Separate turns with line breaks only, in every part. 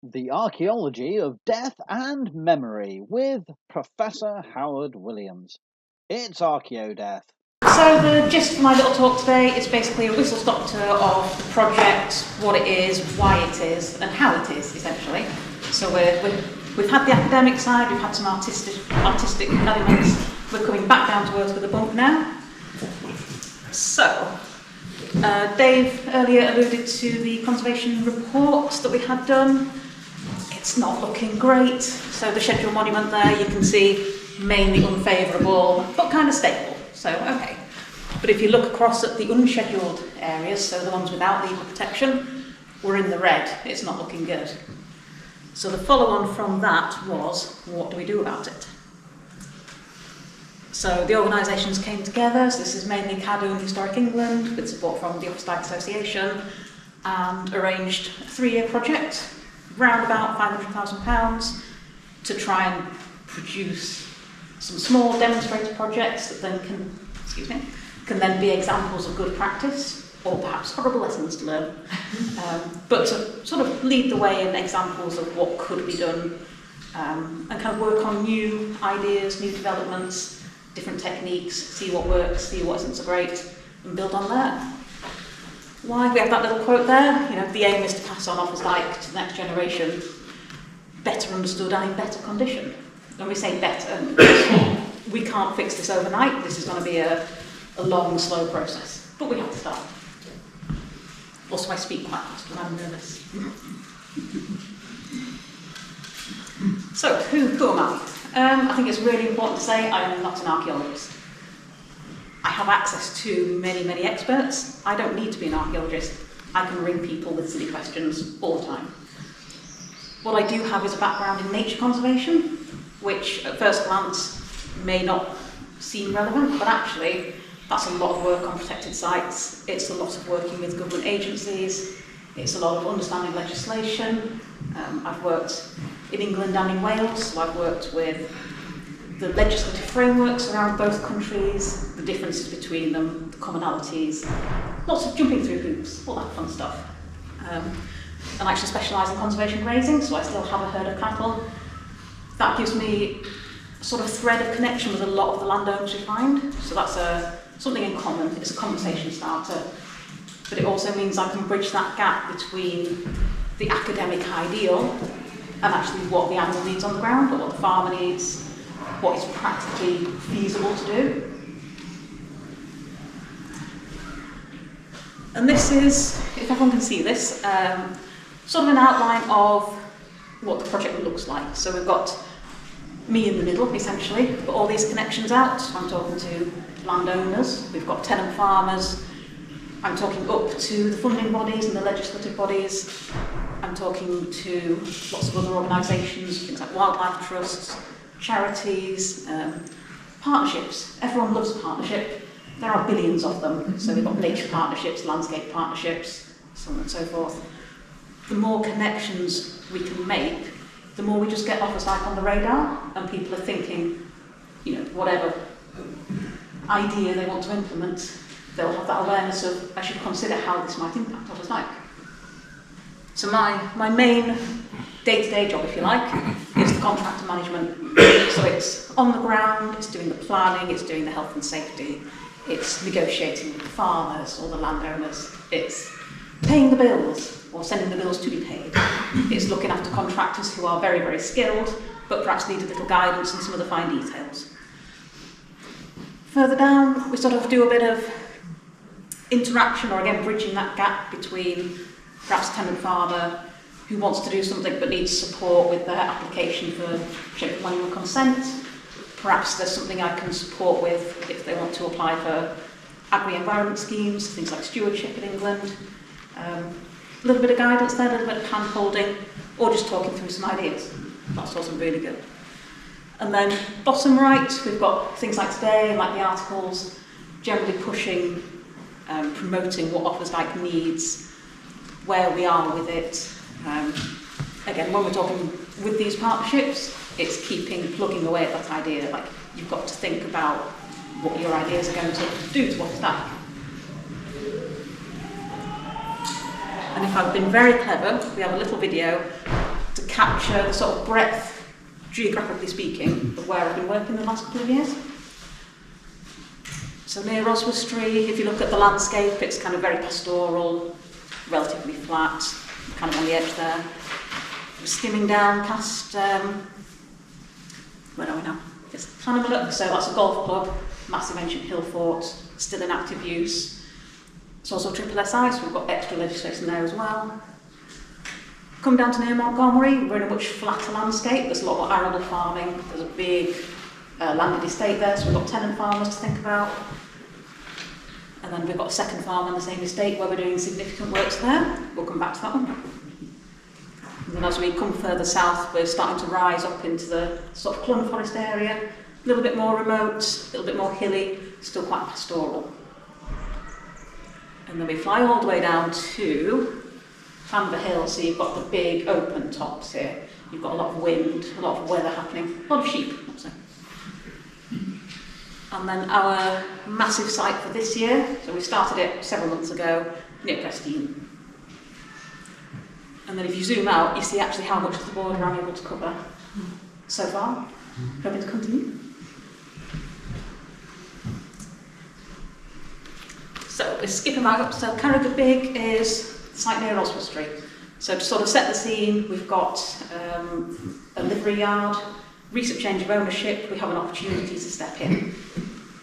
The Archaeology of Death and Memory with Professor Howard Williams. It's Archaeodeath.
So the gist of my little talk today is basically a whistle-stop tour of the project, what it is, why it is, and how it is, essentially. So we've had the academic side, we've had some artistic elements. We're coming back down to earth with a bump now. So, Dave earlier alluded to the conservation reports that we had done. It's not looking great. So the scheduled monument there, you can see mainly unfavourable, but kind of stable. So, okay. But if you look across at the unscheduled areas, so the ones without legal protection, we're in the red. It's not looking good. So the follow-on from that was, what do we do about it? So the organisations came together, so this is mainly CADU and Historic England, with support from the Offa Dyke Association, and arranged a 3-year project, round about £500,000, to try and produce some small demonstrator projects that then can then be examples of good practice, or perhaps horrible lessons to learn, but to sort of lead the way in examples of what could be done, and kind of work on new ideas, new developments, different techniques, see what works, see what isn't so great, and build on that. Why? We have that little quote there, the aim is to pass on Offa's Dyke to the next generation, better understood and in better condition. When we say better, we can't fix this overnight, this is going to be a long, slow process, but we have to start. Also, I speak quite fast when I'm nervous. So, who am I? I think it's really important to say I am not an archaeologist. I have access to many, many experts. I don't need to be an archaeologist. I can ring people with silly questions all the time. What I do have is a background in nature conservation, which at first glance may not seem relevant, but actually that's a lot of work on protected sites. It's a lot of working with government agencies. It's a lot of understanding legislation. I've worked in England and in Wales, so I've worked with the legislative frameworks around both countries, the differences between them, the commonalities, lots of jumping through hoops, all that fun stuff. And I actually specialise in conservation grazing, so I still have a herd of cattle. That gives me a sort of thread of connection with a lot of the landowners we find, so that's something in common. It's a conversation starter, but it also means I can bridge that gap between the academic ideal and actually what the animal needs on the ground, or what the farmer needs, what is practically feasible to do. And this is, if everyone can see this, sort of an outline of what the project looks like. So we've got me in the middle, essentially, but all these connections out. I'm talking to landowners, we've got tenant farmers, I'm talking up to the funding bodies and the legislative bodies, I'm talking to lots of other organisations, things like wildlife trusts, charities, partnerships. Everyone loves a partnership. There are billions of them. So we've got nature partnerships, landscape partnerships, so on and so forth. The more connections we can make, the more we just get Offa's Dyke on the radar, and people are thinking, whatever idea they want to implement, they'll have that awareness of, I should consider how this might impact Offa's Dyke. So my main day-to-day job, if you like, is the contractor management. So it's on the ground, it's doing the planning, it's doing the health and safety, it's negotiating with the farmers or the landowners, it's paying the bills or sending the bills to be paid. It's looking after contractors who are very, very skilled, but perhaps need a little guidance and some of the fine details. Further down, we sort of do a bit of interaction, or again, bridging that gap between perhaps tenant farmer who wants to do something but needs support with their application for scheduled monument consent. Perhaps there's something I can support with if they want to apply for agri-environment schemes, things like stewardship in England. A little bit of guidance there, a little bit of hand-holding, or just talking through some ideas. That's also really good. And then bottom right, we've got things like today, like the articles, generally pushing, promoting what Offa's Dyke needs, where we are with it. Again, when we're talking with these partnerships, it's plugging away at that idea. Like, you've got to think about what your ideas are going to do to Offa's Dyke. And if I've been very clever, we have a little video to capture the sort of breadth, geographically speaking, of where I've been working the last couple of years. So near Oswestry, if you look at the landscape, it's kind of very pastoral, relatively flat, kind of on the edge there. We're skimming down past, where are we now? It's Llanymynech, so that's a golf club, massive ancient hill fort, still in active use. It's also triple SI, so we've got extra legislation there as well. Come down to near Montgomery, we're in a much flatter landscape. There's a lot more arable farming. There's a big landed estate there, so we've got tenant farmers to think about. And then we've got a second farm on the same estate where we're doing significant works there. We'll come back to that one. And then as we come further south, we're starting to rise up into the sort of Clun Forest area, a little bit more remote, a little bit more hilly, still quite pastoral. And then we fly all the way down to Llanver Hill, so you've got the big open tops here. You've got a lot of wind, a lot of weather happening, a lot of sheep, also. And then our massive site for this year, so we started it several months ago, near Prestine. And then if you zoom out, you see actually how much of the border I'm able to cover so far. Hoping to continue. So we're skipping back up. So Carragher Big is the site near Oswestry. So to sort of set the scene, we've got a livery yard, recent change of ownership, we have an opportunity to step in.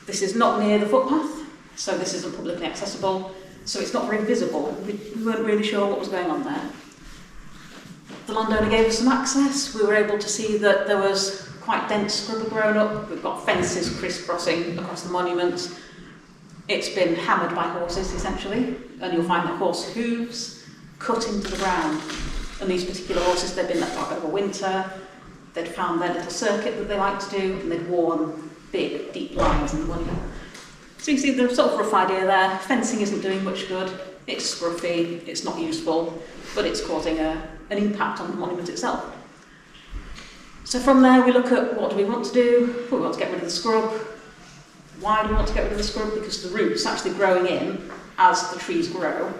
This is not near the footpath, so this isn't publicly accessible, so it's not very visible. We weren't really sure what was going on there. The landowner gave us some access. We were able to see that there was quite dense scrub grown up. We've got fences crisscrossing across the monument. It's been hammered by horses, essentially, and you'll find the horse hooves cut into the ground. And these particular horses, they've been left out over winter. They'd found their little circuit that they like to do, and they'd worn big, deep lines in the monument. So you see the sort of rough idea there. Fencing isn't doing much good. It's scruffy, it's not useful, but it's causing an impact on the monument itself. So from there we look at what do we want to do. We want to get rid of the scrub. Why do we want to get rid of the scrub? Because the roots actually growing in as the trees grow,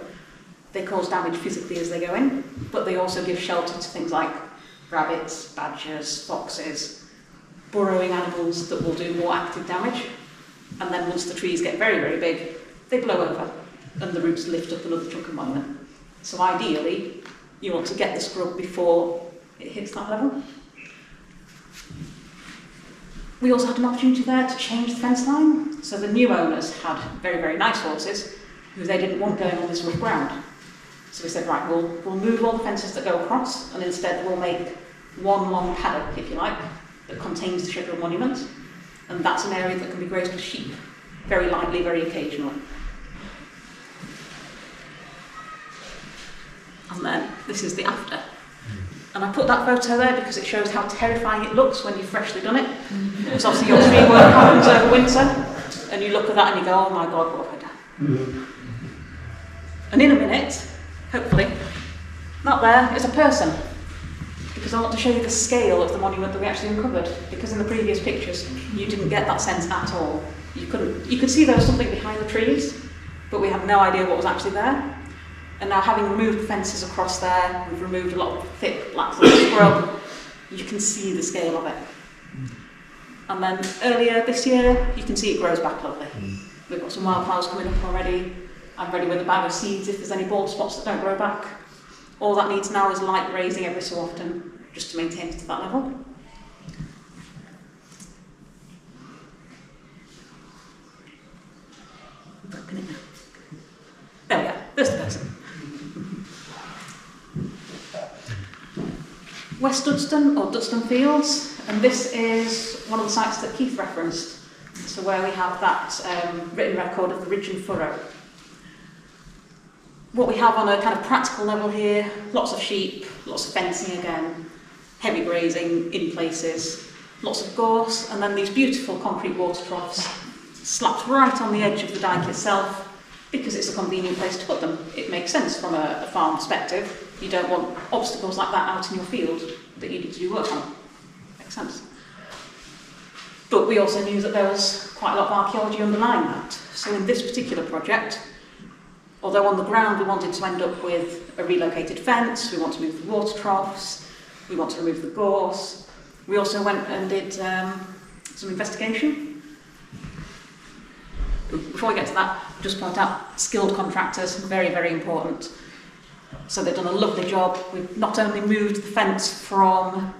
they cause damage physically as they go in, but they also give shelter to things like rabbits, badgers, foxes, burrowing animals that will do more active damage. And then once the trees get very, very big, they blow over and the roots lift up another chunk of monument. So ideally, you want to get the scrub before it hits that level. We also had an opportunity there to change the fence line. So the new owners had very, very nice horses who they didn't want going on this rough ground. So we said, right, we'll move all the fences that go across, and instead we'll make one long paddock, if you like, that contains the scheduled monument. And that's an area that can be grazed with sheep, very lightly, very occasionally. And then this is the after. And I put that photo there because it shows how terrifying it looks when you've freshly done it. Because obviously your tree work happens over winter, and you look at that and you go, oh my God, what have I done? And in a minute, hopefully, not there, is a person. Because I want to show you the scale of the monument that we actually uncovered. Because in the previous pictures, you didn't get that sense at all. You could see there was something behind the trees, but we had no idea what was actually there. And now, having removed the fences across there, we've removed a lot of thick black scrub, you can see the scale of it. And then earlier this year, you can see it grows back lovely. We've got some wildflowers coming up already. I'm ready with a bag of seeds if there's any bald spots that don't grow back. All that needs now is light grazing every so often, just to maintain it to that level. There we are, there's the person. West Dudston, or Dudston Fields, and this is one of the sites that Keith referenced, so where we have that written record of the ridge and furrow. What we have on a kind of practical level here, lots of sheep, lots of fencing again, heavy grazing in places, lots of gorse, and then these beautiful concrete water troughs slapped right on the edge of the dyke itself, because it's a convenient place to put them. It makes sense from a farm perspective. You don't want obstacles like that out in your field that you need to do work on. Makes sense. But we also knew that there was quite a lot of archaeology underlying that. So in this particular project, although on the ground we wanted to end up with a relocated fence, we want to move the water troughs, We want to remove the gorse. We also went and did some investigation. Before we get to that, just point out skilled contractors, very, very important. So they've done a lovely job. We've not only moved the fence from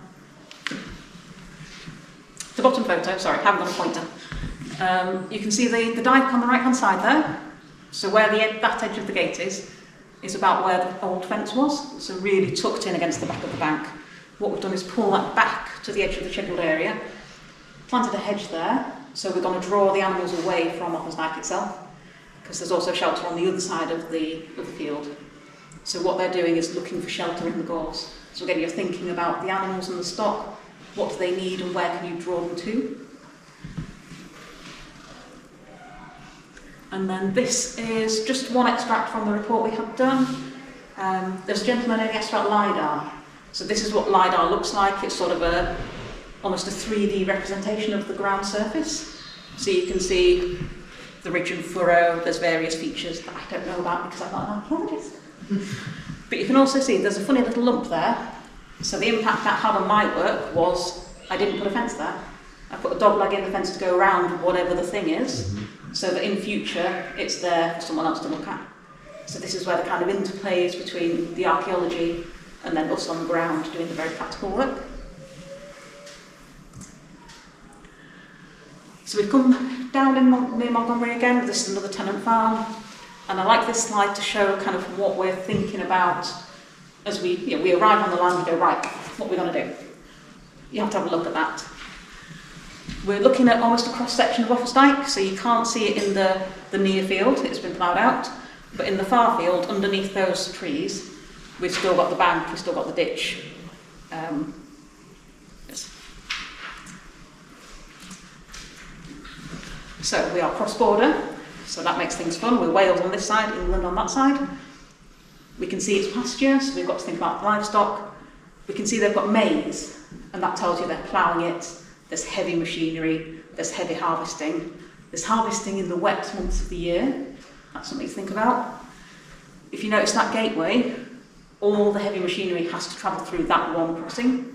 the bottom photo, sorry, I haven't got a pointer. You can see the dyke on the right-hand side there. So where that edge of the gate is about where the old fence was, so really tucked in against the back of the bank. What we've done is pull that back to the edge of the scheduled area, planted a hedge there, so we're going to draw the animals away from Offa's Dyke itself, because there's also shelter on the other side of the field. So what they're doing is looking for shelter in the gorse. So again, you're thinking about the animals and the stock, what do they need and where can you draw them to? And then this is just one extract from the report we had done. There's a gentleman who asked about LiDAR. So this is what LiDAR looks like. It's sort of almost a 3D representation of the ground surface. So you can see the ridge and furrow. There's various features that I don't know about because I'm not an archaeologist. But you can also see there's a funny little lump there. So the impact that had on my work was I didn't put a fence there. I put a dog leg in the fence to go around whatever the thing is, so that in future it's there for someone else to look at. So this is where the kind of interplay is between the archaeology and then us on the ground doing the very practical work. So we've come down near Montgomery again. This is another tenant farm, and I like this slide to show kind of what we're thinking about as we arrive on the land and go, right, what are we going to do? You have to have a look at that. We're looking at almost a cross-section of Offa's Dyke, so you can't see it in the near field, it's been ploughed out, but in the far field, underneath those trees, we've still got the bank, we've still got the ditch. Yes. So we are cross-border, so that makes things fun. We're Wales on this side, England on that side. We can see it's pasture, so we've got to think about livestock. We can see they've got maize, and that tells you they're ploughing it. There's heavy machinery, there's heavy harvesting. There's harvesting in the wet months of the year. That's something to think about. If you notice that gateway, all the heavy machinery has to travel through that one crossing,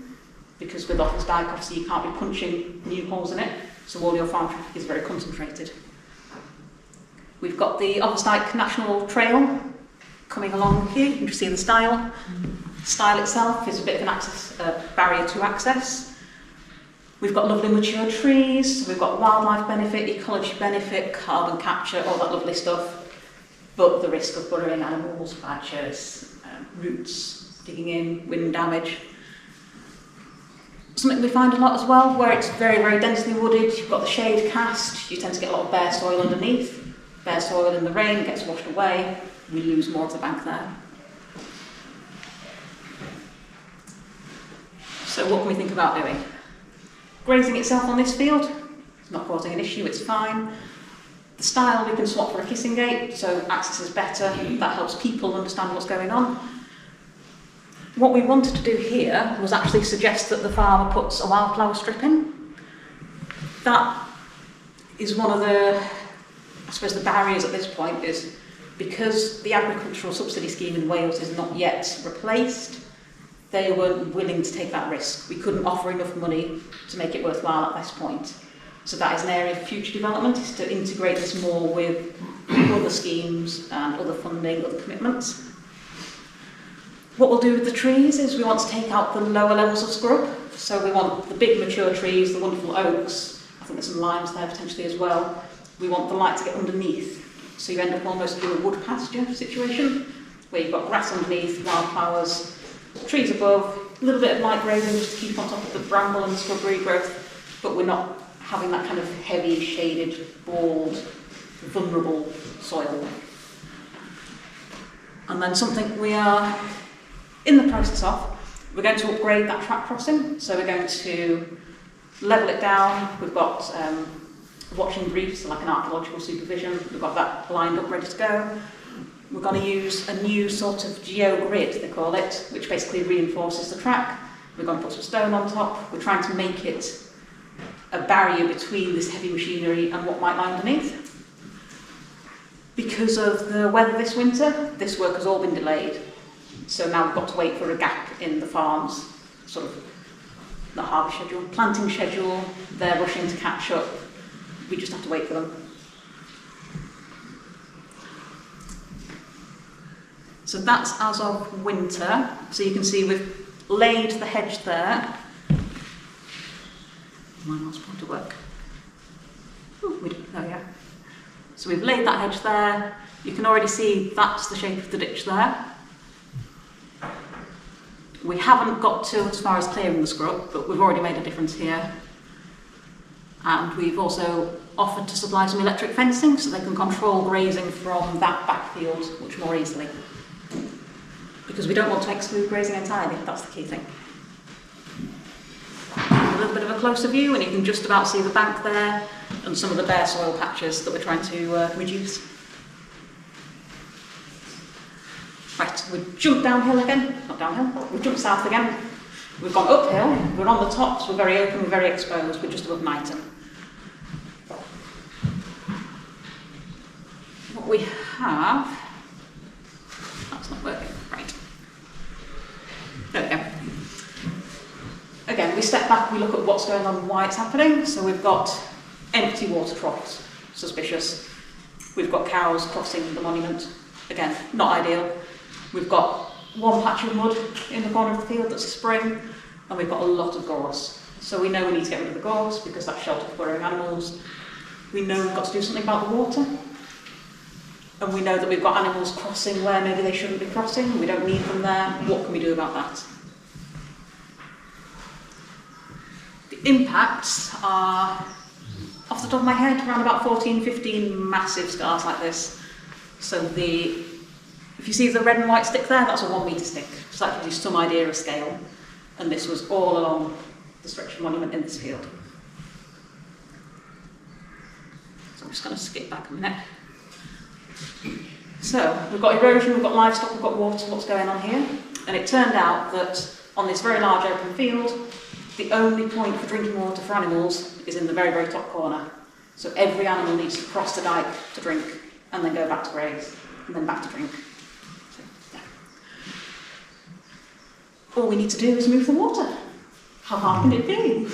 because with Offa's Dyke, obviously you can't be punching new holes in it, so all your farm traffic is very concentrated. We've got the Offa's Dyke National Trail coming along here. You can just see the stile. The stile itself is a bit of an barrier to access. We've got lovely mature trees, we've got wildlife benefit, ecology benefit, carbon capture, all that lovely stuff, but the risk of burrowing animals, badgers, roots digging in, wind damage. Something we find a lot as well, where it's very, very densely wooded, you've got the shade cast, you tend to get a lot of bare soil underneath. Bare soil in the rain gets washed away, we lose more of the bank there. So what can we think about doing? Grazing itself on this field, it's not causing an issue, it's fine. The stile we can swap for a kissing gate, so access is better, that helps people understand what's going on. What we wanted to do here was actually suggest that the farmer puts a wildflower strip in. That is one of the, I suppose the barriers at this point is because the agricultural subsidy scheme in Wales is not yet replaced, they weren't willing to take that risk. We couldn't offer enough money to make it worthwhile at this point. So that is an area for future development, is to integrate this more with other schemes and other funding, other commitments. What we'll do with the trees is we want to take out the lower levels of scrub. So we want the big mature trees, the wonderful oaks, I think there's some limes there potentially as well. We want the light to get underneath. So you end up almost in a wood pasture situation, where you've got grass underneath, wildflowers, trees above, a little bit of light grazing just to keep on top of the bramble and the scrubbery growth, but we're not having that kind of heavy, shaded, bald, vulnerable soil. And then something we are in the process of, we're going to upgrade that track crossing, so we're going to level it down. We've got watching briefs, so like an archaeological supervision, we've got that lined up, ready to go. We're going to use a new sort of geo-grid, they call it, which basically reinforces the track. We're going to put some stone on top. We're trying to make it a barrier between this heavy machinery and what might lie underneath. Because of the weather this winter, this work has all been delayed. So now we've got to wait for a gap in the farms sort of, not harvest schedule, planting schedule. They're rushing to catch up. We just have to wait for them. So that's as of winter. So you can see we've laid the hedge there. My mouse pointer work. Oh, we don't know yet. So we've laid that hedge there. You can already see that's the shape of the ditch there. We haven't got to as far as clearing the scrub, but we've already made a difference here. And we've also offered to supply some electric fencing so they can control grazing from that backfield much more easily. Because we don't want to exclude grazing entirely, that's the key thing. A little bit of a closer view, and you can just about see the bank there and some of the bare soil patches that we're trying to reduce. Right, we've jumped downhill again, not downhill, we've jumped south again. We've gone uphill, we're on the tops, we're very open, we're very exposed, we're just above Knighton. What we have, that's not working, right. There we go. Again, we step back, we look at what's going on and why it's happening. So we've got empty water troughs, suspicious. We've got cows crossing the monument, again, not ideal. We've got one patch of mud in the corner of the field that's a spring, and we've got a lot of gorse. So we know we need to get rid of the gorse because that's shelter for burrowing animals. We know we've got to do something about the water. And we know that we've got animals crossing where maybe they shouldn't be crossing. We don't need them there. What can we do about that? The impacts are, off the top of my head, around about 14, 15 massive scars like this. So if you see the red and white stick there, that's a 1 metre stick. So that gives you some idea of scale. And this was all along the stretch of monument in this field. So I'm just going to skip back a minute. So we've got erosion, we've got livestock, we've got water, what's going on here? And it turned out that on this very large open field, the only point for drinking water for animals is in the very, very top corner. So every animal needs to cross the dyke to drink, and then go back to graze, and then back to drink. So, yeah. All we need to do is move the water. How hard can it be?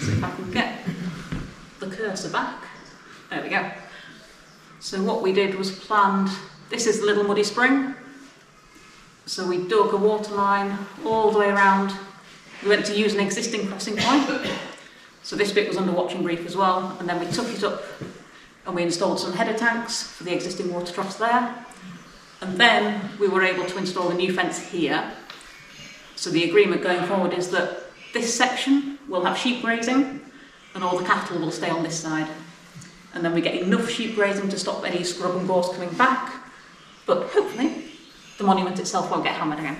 So if I can get the cursor back. There we go. So what we did was planned, this is the Little Muddy Spring. So we dug a water line all the way around. We went to use an existing crossing point. So this bit was under watching brief as well. And then we took it up and we installed some header tanks for the existing water troughs there. And then we were able to install a new fence here. So the agreement going forward is that this section will have sheep grazing and all the cattle will stay on this side. And then we get enough sheep grazing to stop any scrub and gorse coming back, but hopefully the monument itself won't get hammered again.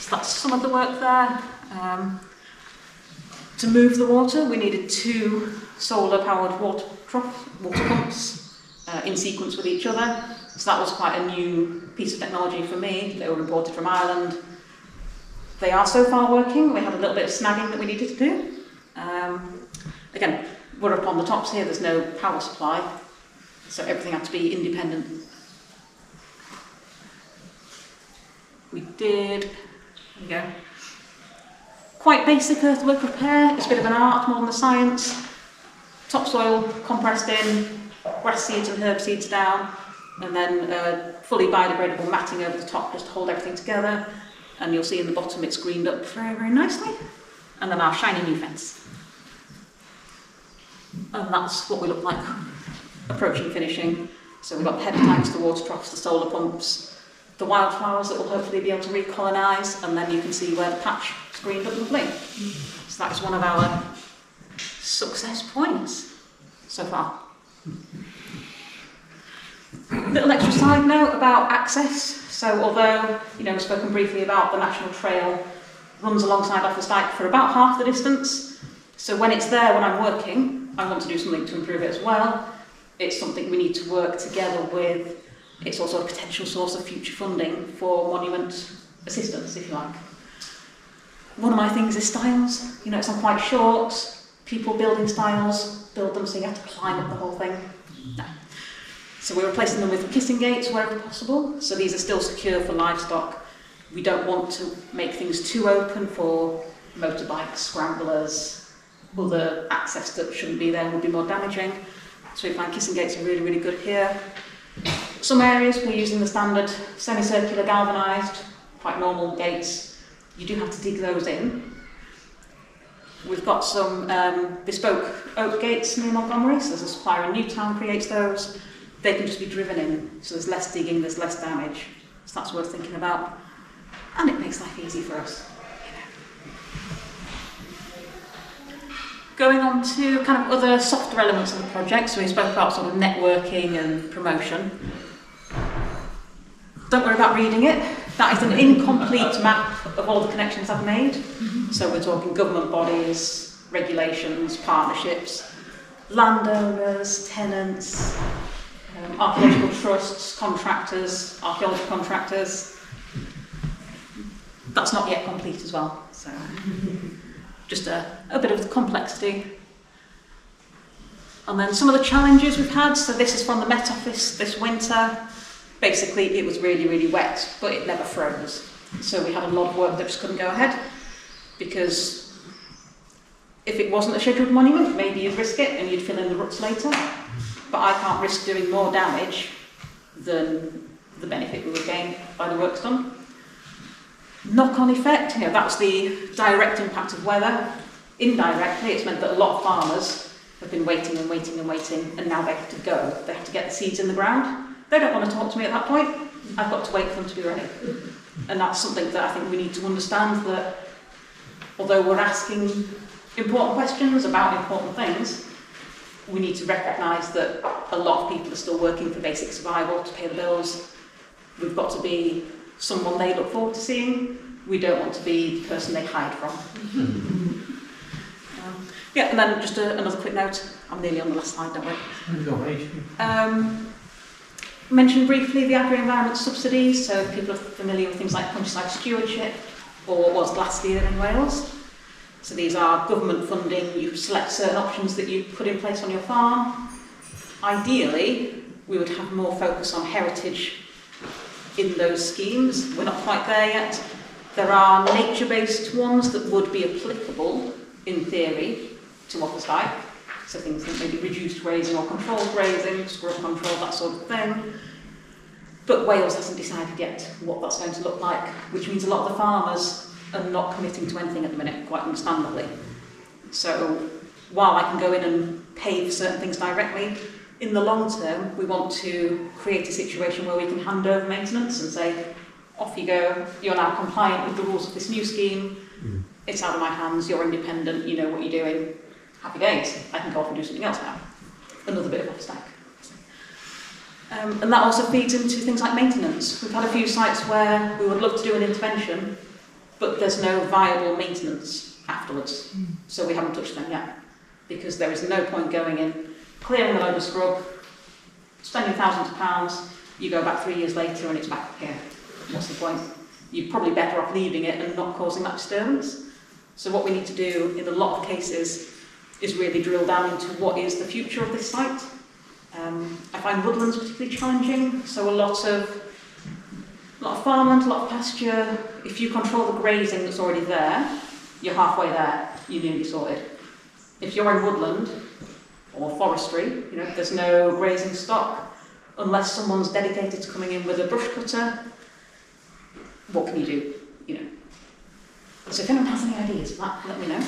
So that's some of the work there. To move the water, we needed 2 solar-powered water pumps in sequence with each other. So that was quite a new piece of technology for me. They were imported from Ireland. They are so far working. We had a little bit of snagging that we needed to do. Again, we're up on the tops here, there's no power supply, so everything had to be independent. We did, there we go, quite basic earthwork repair. It's a bit of an art more than a science. Topsoil compressed in, grass seeds and herb seeds down, and then fully biodegradable matting over the top just to hold everything together. And you'll see in the bottom it's greened up very, very nicely. And then our shiny new fence. And that's what we look like approaching finishing. So we've got the header tanks, the water troughs, the solar pumps, the wildflowers that will hopefully be able to recolonise, and then you can see where the patch is greened up lovely. So that's one of our success points so far. Little extra side note about access. So although, we've spoken briefly about the National Trail runs alongside Offa's Dyke for about half the distance. So when it's there, when I'm working, I want to do something to improve it as well. It's something we need to work together with. It's also a potential source of future funding for monument assistance, if you like. One of my things is stiles. It's on quite short. People building stiles, build them so you have to climb up the whole thing. No. So we're replacing them with kissing gates wherever possible. So these are still secure for livestock. We don't want to make things too open for motorbikes, scramblers, other access that shouldn't be there would be more damaging. So we find kissing gates are really, really good here. Some areas we're using the standard semicircular galvanised, quite normal gates. You do have to dig those in. We've got some bespoke oak gates near Montgomery, so there's a supplier in Newtown creates those. They can just be driven in, so there's less digging, there's less damage. So that's worth thinking about. And it makes life easy for us. Going on to kind of other softer elements of the project, so we spoke about sort of networking and promotion. Don't worry about reading it. That is an incomplete map of all the connections I've made. So we're talking government bodies, regulations, partnerships, landowners, tenants, archaeological trusts, contractors, archaeology contractors. That's not yet complete as well. So just a bit of the complexity. And then some of the challenges we've had. So this is from the Met Office this winter. Basically, it was really, really wet, but it never froze. So we had a lot of work that just couldn't go ahead, because if it wasn't a scheduled monument, maybe you'd risk it and you'd fill in the ruts later. But I can't risk doing more damage than the benefit we would gain by the work's done. Knock-on effect, that was the direct impact of weather. Indirectly, it's meant that a lot of farmers have been waiting and waiting and waiting, and now they have to go. They have to get the seeds in the ground. They don't want to talk to me at that point. I've got to wait for them to be ready. And that's something that I think we need to understand, that although we're asking important questions about important things, we need to recognise that a lot of people are still working for basic survival to pay the bills. We've got to be someone they look forward to seeing. We don't want to be the person they hide from. Yeah, and then just another quick note. I'm nearly on the last slide, don't worry. Mentioned briefly the agri-environment subsidies, so people are familiar with things like countryside stewardship, or what was Glassdeer in Wales. So these are government funding. You select certain options that you put in place on your farm. Ideally, we would have more focus on heritage in those schemes. We're not quite there yet. There are nature-based ones that would be applicable, in theory, to Offa's Dyke. So things like maybe reduced grazing or controlled grazing, scrub control, that sort of thing. But Wales hasn't decided yet what that's going to look like, which means a lot of the farmers are not committing to anything at the minute, quite understandably. So while I can go in and pay for certain things directly, in the long term, we want to create a situation where we can hand over maintenance and say, off you go, you're now compliant with the rules of this new scheme, it's out of my hands, you're independent, you know what you're doing, happy days, I can go off and do something else now. Another bit of off stack. And that also feeds into things like maintenance. We've had a few sites where we would love to do an intervention, but there's no viable maintenance afterwards. So we haven't touched them yet, because there is no point going in, clearing a load of scrub, spending thousands of pounds, you go back 3 years later and it's back here. What's the point? You're probably better off leaving it and not causing that disturbance. So what we need to do in a lot of cases is really drill down into what is the future of this site. I find woodlands particularly challenging, so a lot of farmland, a lot of pasture. If you control the grazing that's already there, you're halfway there, you're nearly sorted. If you're in woodland or forestry, there's no grazing stock, unless someone's dedicated to coming in with a brush cutter, what can you do? So if anyone has any ideas for that, let me know.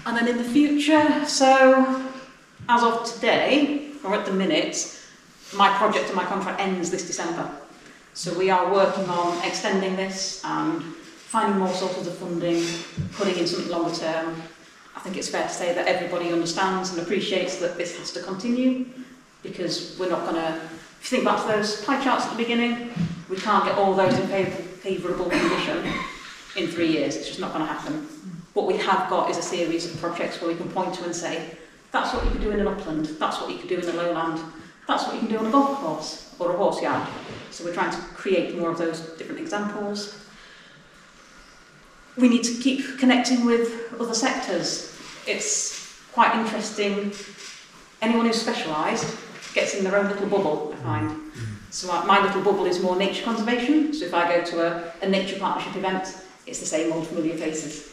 And then in the future, so as of today, or at the minute, my project and my contract ends this December. So we are working on extending this and finding more sources of funding, putting in something longer term. I think it's fair to say that everybody understands and appreciates that this has to continue, because we're not going to, if you think back to those pie charts at the beginning, we can't get all those in favourable condition in 3 years. It's just not going to happen. What we have got is a series of projects where we can point to and say, that's what you could do in an upland, that's what you could do in a lowland, that's what you can do on a golf course or a horse yard. So we're trying to create more of those different examples. We need to keep connecting with other sectors. It's quite interesting Anyone who's specialised gets in their own little bubble, I find. So my little bubble is more nature conservation. So if I go to a nature partnership event, it's the same old familiar faces.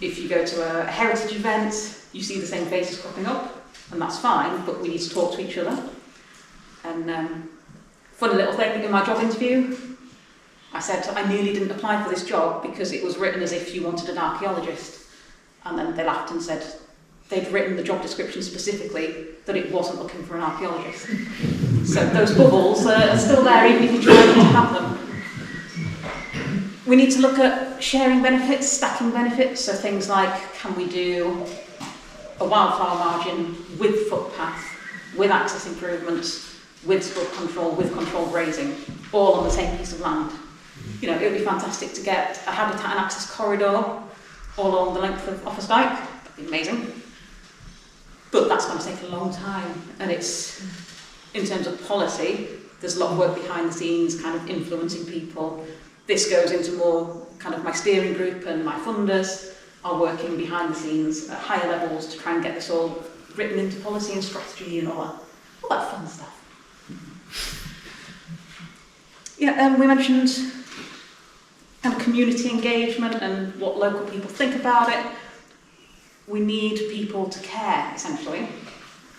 If you go to a heritage event, you see the same faces cropping up, and that's fine, but we need to talk to each other. And funny little thing, in my job interview, I said I nearly didn't apply for this job because it was written as if you wanted an archaeologist. And then they laughed and said they'd written the job description specifically that it wasn't looking for an archaeologist. So those bubbles are still there even if you try not to have them. We need to look at sharing benefits, stacking benefits, so things like, can we do a wildflower margin with footpath, with access improvements, with scrub control, with controlled grazing, all on the same piece of land. You know, it would be fantastic to get a habitat and access corridor all along the length of Offa Dyke. That'd be amazing. But that's going to take a long time, and it's, in terms of policy, there's a lot of work behind the scenes, kind of influencing people. This goes into more kind of my steering group, and my funders are working behind the scenes at higher levels to try and get this all written into policy and strategy and all that fun stuff. Yeah, we mentioned kind of community engagement and what local people think about it. We need people to care, essentially.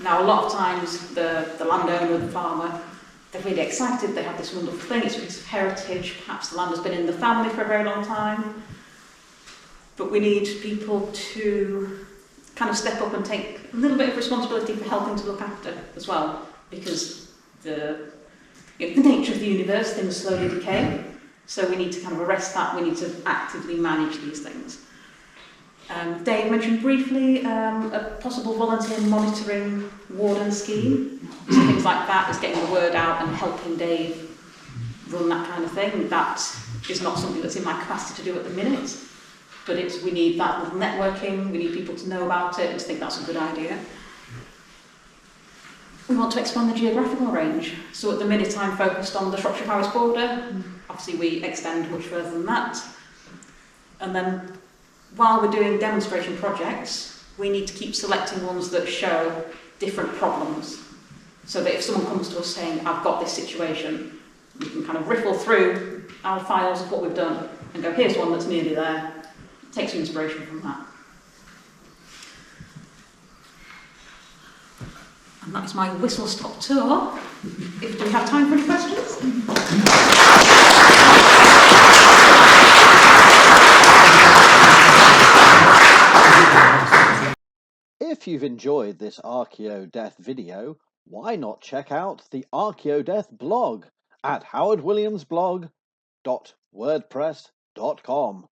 Now, a lot of times the landowner, the farmer, they're really excited, they have this wonderful thing, it's a piece of heritage, perhaps the land has been in the family for a very long time. But we need people to kind of step up and take a little bit of responsibility for helping to look after as well, because the nature of the universe, things slowly decay, so we need to kind of arrest that, we need to actively manage these things. Dave mentioned briefly a possible volunteer monitoring warden scheme. So things like that is getting the word out and helping Dave run that kind of thing. That is not something that's in my capacity to do at the minute, but we need that little networking, we need people to know about it and to think that's a good idea. We want to expand the geographical range. So at the minute I'm focused on the Shropshire Powys border. Obviously we extend much further than that. And then while we're doing demonstration projects, we need to keep selecting ones that show different problems. So that if someone comes to us saying, I've got this situation, we can kind of riffle through our files of what we've done and go, here's one that's nearly there. Take some inspiration from that. And that's my whistle-stop tour. Do we have time for any questions?
If you've enjoyed this Archaeodeath video, why not check out the Archaeodeath blog at howardwilliamsblog.wordpress.com.